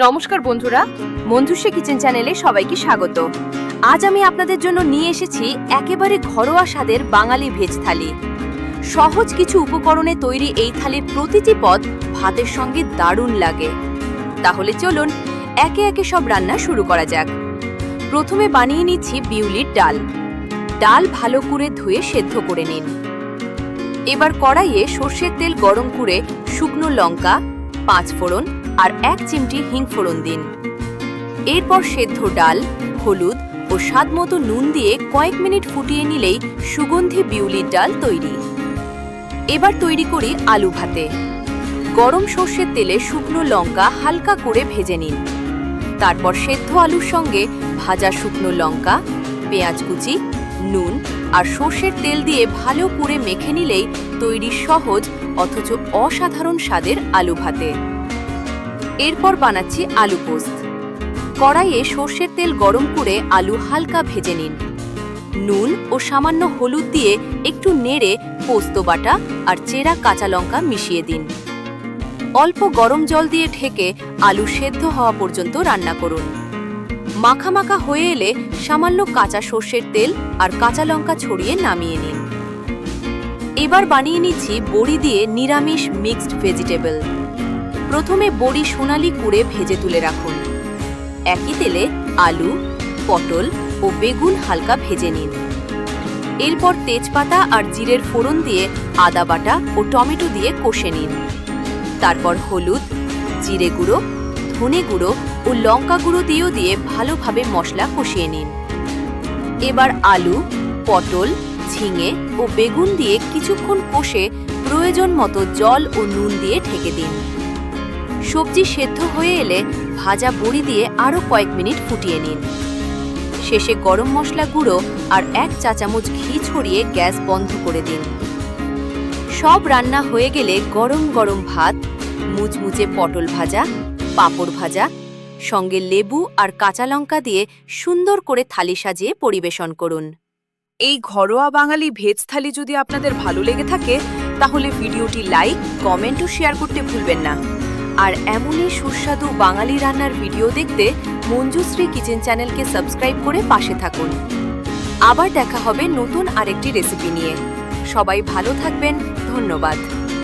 নমস্কার বন্ধুরা, মঞ্জুশ্রী কিচেন চ্যানেলে সবাইকে স্বাগত। আজ আমি আপনাদের জন্য নিয়ে এসেছি একেবারে ঘরোয়া স্বাদের বাঙালি ভেজ থালি। সহজ কিছু উপকরণে তৈরি এই থালির প্রতিটি পদ ভাতের সঙ্গে দারুণ লাগে। তাহলে চলুন একে একে সব রান্না শুরু করা যাক। প্রথমে বানিয়ে নিচ্ছি বিউলির ডাল। ডাল ভালো করে ধুয়ে সেদ্ধ করে নিন। এবার কড়াইয়ে সর্ষের তেল গরম করে শুকনো লঙ্কা, 5 ফোড়ন আর 1 চিমটি হিং ফোড়ন দিন। এরপর সেদ্ধ ডাল, হলুদ ও স্বাদমতো নুন দিয়ে কয়েক মিনিট ফুটিয়ে নিলেই সুগন্ধি বিউলির ডাল তৈরি। এবার তৈরি করি আলু ভাতে। গরম সর্ষের তেলে শুকনো লঙ্কা হালকা করে ভেজে নিন। তারপর সেদ্ধ আলুর সঙ্গে ভাজা শুকনো লঙ্কা, পেঁয়াজ কুচি, নুন আর সর্ষের তেল দিয়ে ভালো করে মেখে নিলেই তৈরি সহজ অথচ অসাধারণ স্বাদের আলু ভাতে। এরপর বানাচ্ছি আলু পোস্ত। কড়াইয়ে সর্ষের তেল গরম করে আলু হালকা ভেজে নিন। নুন ও সামান্য হলুদ দিয়ে একটু নেড়ে পোস্ত বাটা আর চেরা কাঁচা লঙ্কা মিশিয়ে দিন। অল্প গরম জল দিয়ে ঢেকে আলু সেদ্ধ হওয়া পর্যন্ত রান্না করুন। মাখা মাখা হয়ে এলে সামান্য কাঁচা সর্ষের তেল আর কাঁচা লঙ্কা ছড়িয়ে নামিয়ে নিন। এবার বানিয়ে নিচ্ছি বড়ি দিয়ে নিরামিষ মিক্সড ভেজিটেবল। প্রথমে বড়ি সোনালি করে ভেজে তুলে রাখুন। একই তেলে আলু, পটল ও বেগুন হালকা ভেজে নিন। এরপর তেজপাতা আর জিরের ফোড়ন দিয়ে আদা বাটা ও টমেটো দিয়ে কষে নিন। তারপর হলুদ, জিরে গুঁড়ো, ধনে গুঁড়ো ও লঙ্কা গুঁড়ো দিয়ে ভালোভাবে মশলা কষিয়ে নিন। এবার আলু, পটল, ঝিঙে ও বেগুন দিয়ে কিছুক্ষণ কষে প্রয়োজন মতো জল ও নুন দিয়ে ঢেকে দিন। সবজি সেদ্ধ হয়ে এলে ভাজা বড়ি দিয়ে আরও কয়েক মিনিট ফুটিয়ে নিন। শেষে গরম মশলা গুঁড়ো আর 1 চা চামচ ঘি ছড়িয়ে গ্যাস বন্ধ করে দিন। সব রান্না হয়ে গেলে গরম গরম ভাত, মুচমুচে পটল ভাজা, পাঁপড় ভাজা, সঙ্গে লেবু আর কাঁচা লঙ্কা দিয়ে সুন্দর করে থালি সাজিয়ে পরিবেশন করুন। এই ঘরোয়া বাঙালি ভেজ থালি যদি আপনাদের ভালো লেগে থাকে তাহলে ভিডিওটি লাইক, কমেন্ট ও শেয়ার করতে ভুলবেন না। আর এমনই সুস্বাদু বাঙালি রান্নার ভিডিও দেখতে মঞ্জুশ্রী কিচেন চ্যানেলকে সাবস্ক্রাইব করে পাশে থাকুন। আবার দেখা হবে নতুন আরেকটি রেসিপি নিয়ে। সবাই ভালো থাকবেন। ধন্যবাদ।